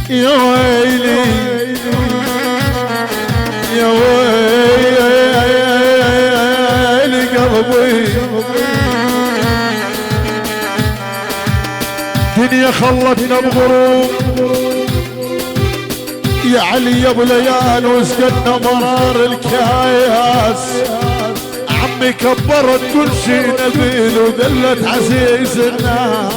يا ويلي يا ويلي قلبي دنيا خلتنا بغروب يا علي يا ابو ليال وسكتنا مرار الكاياس عمي كبرت كل شي نبيل وذلت عزيز الناس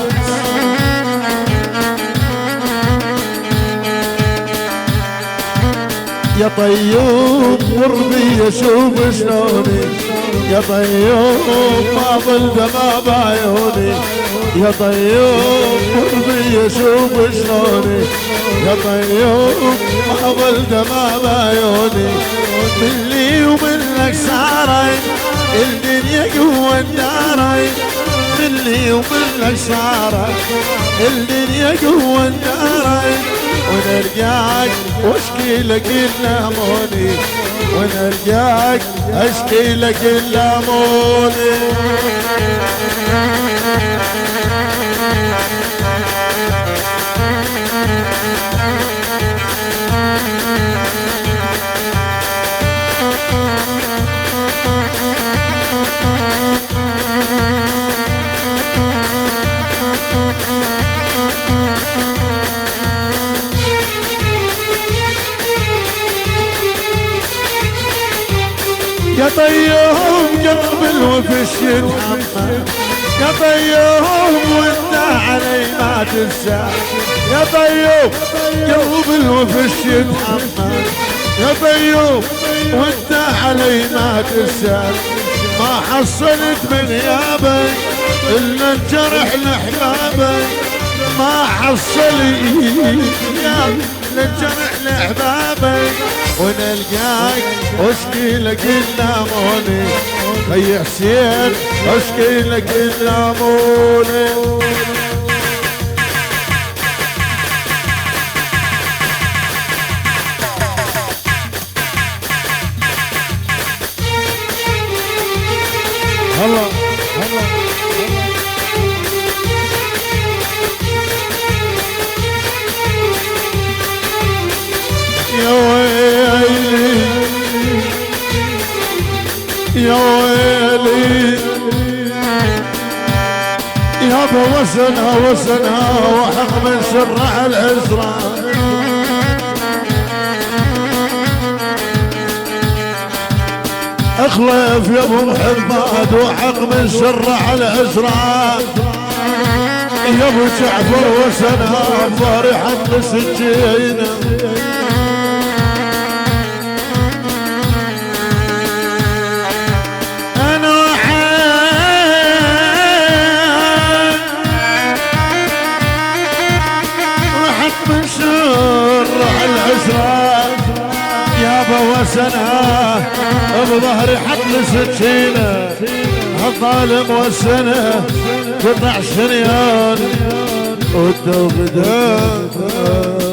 يا طيوب قربي شوف شلوني يا طيوب ما ظل دمع بعيوني يا طيوب قربي شوف شلوني يا طيوب ما ظل دمع بعيوني مني ومنك صارين الدنيا جوا الدارين مني ومنك صارين الدنيا جوا الدارين ونرجعك واشكي لك اللاموني ونرجعك اشكي لك اللاموني يا طيوم قلب الوفش يتحمل يا طيوم وانت علي ما تنسى يا طيوم قلب الوفش يتحمل يا طيوم وانت علي ما تنسى ما حصلت من غيابك الا الجرح لاحبابك ما حصلت يا الجرح لاحبابك ونلقاك اشكي لك اللاموني خي حسين اشكي لك اللاموني هلا هلا يا ويلي يا ويلي يابا وسنها وسنها وحق من شرع العسران اخلف يا ابو محمد وحق من شرع العسران يا ابو جعفر وسنها فرحا بسجينه يابا وسنها بظهري حط لي سكينه هالظالم وسنه قطع شريان والدوق دافع